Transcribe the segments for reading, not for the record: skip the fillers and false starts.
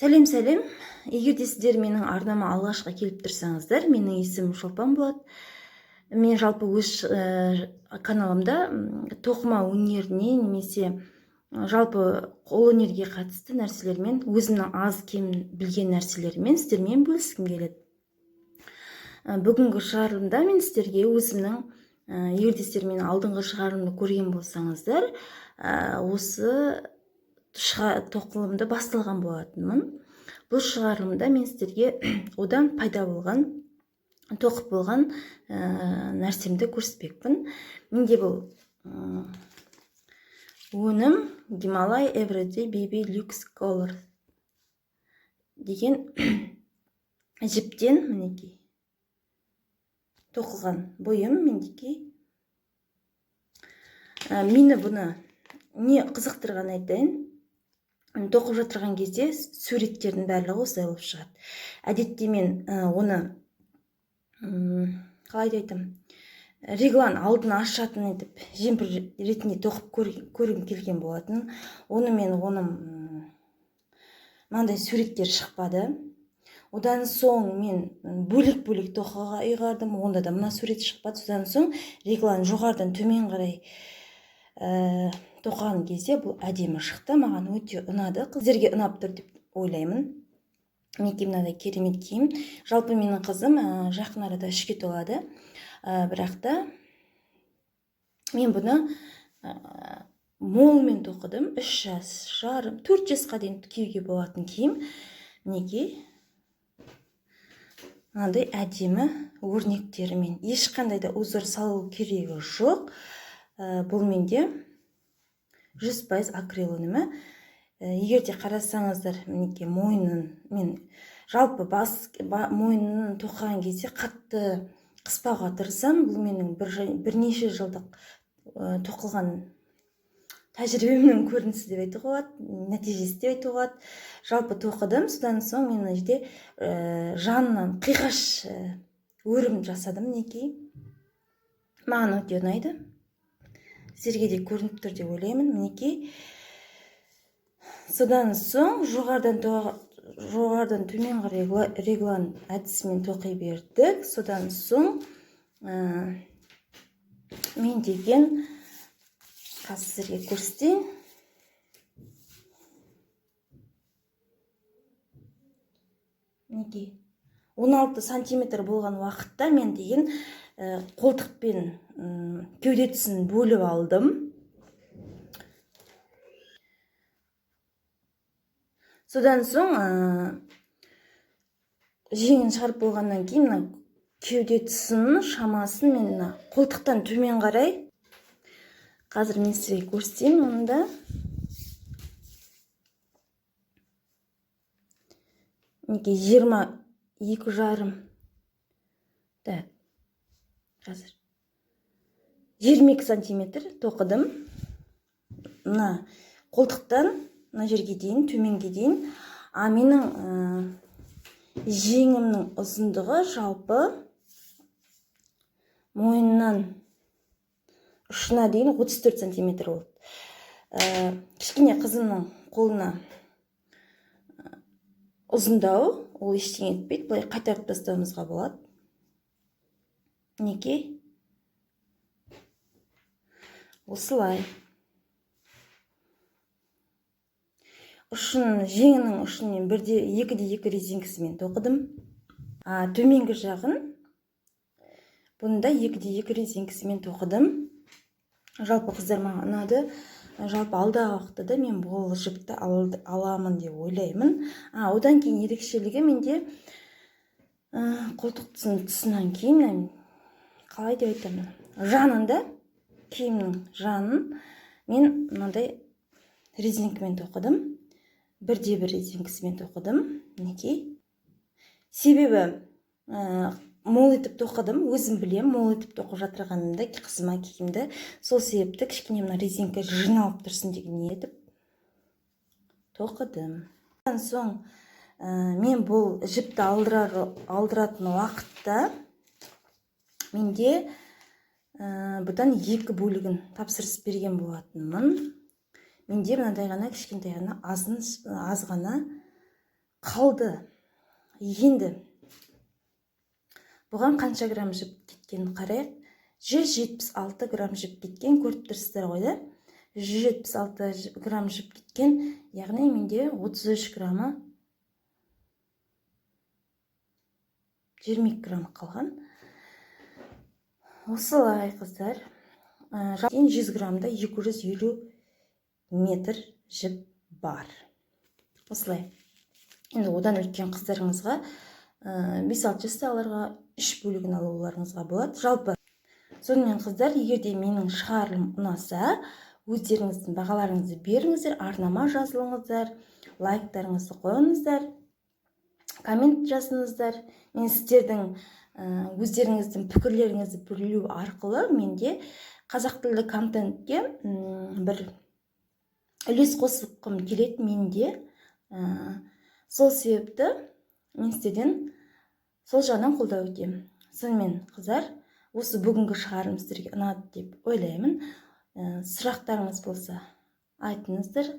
Сәлем. Егер де сіздер менің арнама алғашқы келіп тұрсаңыздар, менің есімім Шолпан болады. Мен жалпы өз каналымда тоқыма өнеріне немесе жалпы қол өнерге қатысты нәрселермен, өзімнің аз кем білген нәрселермен сіздермен бөліскім келеді. Бүгінгі шығарылымда мен сіздерге өзімнің, егер де сіздер менің алдыңғы шығарылымды көрген болсаңыздар, осы тоқылымды басталған болатынмын. Бұл шығарылымда мен сіздерге одан пайда болған, тоқып болған нәрсемді көрсетпекпін. Менде бұл өнім Himalaya Everyday Baby Luxe Color деген жіптен мінекей тоқылған бұйым. Мендеки мені бұны не қызықтырған айтайын. Тоқып жатырған кезде суреттердің барлығы осылай болып шығады. Әдетте мен оны қалай айтам, реглан алдын ашатын етіп жемпір ретінде тоқып көргім келген болатын. Оны мен мынандай суреттер шықпады. Одан соң мен бөлек тоқыға ұйғардым. Онда да мына сурет шықпады. Содан соң реглан жоғарыдан төмен қарай тоқыған кезде бұл әдемі шықты. Маған өте ұнады. Сіздерге ұнап тұр деп ойлаймын. Мінекей мынадай керемет киім. Жалпы менің қызым жақын арада 3-ке толады. Бірақ та мен бұны молмен тоқыдым. 3 жас жарым, 4 жасқа дейін киюге болатын киім. Мінекей мынадай әдемі өрнектерімен. Ешқандай да узор салу керегі жоқ. Бұл менде 100% акрил өнімі. Егер де қарасаңыздар, мінекей мойнын, мен жалпы мойнын тоқыған кезде қатты қыспауға тырысам. Бұл менің бірнеше жылдық тоқылған тәжірибемнің көрінісі деп айтуға болады, нәтижесі деп айтуға болады. Жалпы тоқыдым. Содан соң мен мына жерде жанынан қиғаш өрім жасадым. Мінекей маған өте ұнайды. Сіздерге де көрініп тұр деп ойлаймын. Мінекей. Содан соң жоғарыдан төмен қарай реглан әдісімен тоқи бердік. Содан соң мен деген сіздерге көрсетейін. Мінекей 16 сантиметр болған уақытта мен деген қолтықпен кеуде тұсын бөліп алдым. Содан соң жеңін шығарып болғаннан кейін кеуде тұсының шамасын мен қолтықтан төмен қарай, қазір мен сізге көрсетейін оны да. Мінекей 22 жарым. Так, қазір 22 сантиметр тоқыдым. Мына қолтықтан мына жерге дейін, төменге дейін. Менің жеңімнің ұзындығы жалпы мойыннан ұшына дейін 34 сантиметр болды. Кішкене қызымның қолына ұзындау, ол ештеңе етпейді. Бұлай қайтарып тастауымызға болады. Мінекей осылай. Жеңінің ұшын мен 2-2 резинкасымен тоқыдым. Төменгі жағын бұнда 2-2 резинкасымен тоқыдым. Жалпы қыздар маған ұнады. Жалпы алдағы уақытта мен бұл жіпті аламын деп ойлаймын. Одан кейін ерекшелігі менде қолтық тұсынан кейін, қалай деп айтамын, жанында, киімнің жанын мен мынандай резинкамен тоқыдым. 1-1 резинкасымен тоқыдым. Мінекей. Себебі мол етіп тоқыдым. Өзім білем, мол етіп тоқып жатырғанымда қызыма киімді. Сол себепті кішкене мына резинка жиналып тұрсын деген етіп тоқыдым. Содан соң мен бұл жіпті алдыратын уақытта менде бұдан 2 бөлігін тапсырыс берген болатынмын. Менде мынандай ғана кішкентай ғана аз ғана қалды. Енді бұған қанша грамм жіп кеткенін қарайық. 176 грамм жіп кеткен, көріп тұрсыздар ғой да? 176 грамм жіп кеткен, яғни менде 33 граммы 22 грамм қалған. Осылай қыздар. 100 граммда 250 метр жіп бар. Осылай. Енді одан үлкен қыздарыңызға 5-6 жастағыларға 3 бөлігін алуларыңызға болады. Жалпы сонымен қыздар, егерде менің шығарылым ұнаса, өздеріңіздің бағаларыңызды беріңіздер, арнама жазылыңыздар, лайктарыңызды қойыңыздар, коммент жазыңыздар. Мен сіздердің өздеріңіздің пікірлеріңізді білу арқылы менде қазақ тілді контентке бір үлес қосқым келеді менде. Сол себепті мен сіздерден сол жағынан қолдау етемін. Сонымен қыздар, осы бүгінгі шығарылым сіздерге ұнады деп ойлаймын. Сұрақтарыңыз болса айтыңыздар.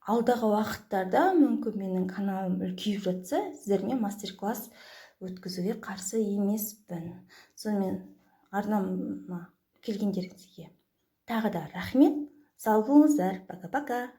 Алдағы уақыттарда мүмкін менің каналым үлкейіп жатса, сіздермен мастер-класс өткізуге қарсы емеспін. Сонымен арнама келгендеріңізге тағы да рахмет. Сау болыңыздар. Пока-пока.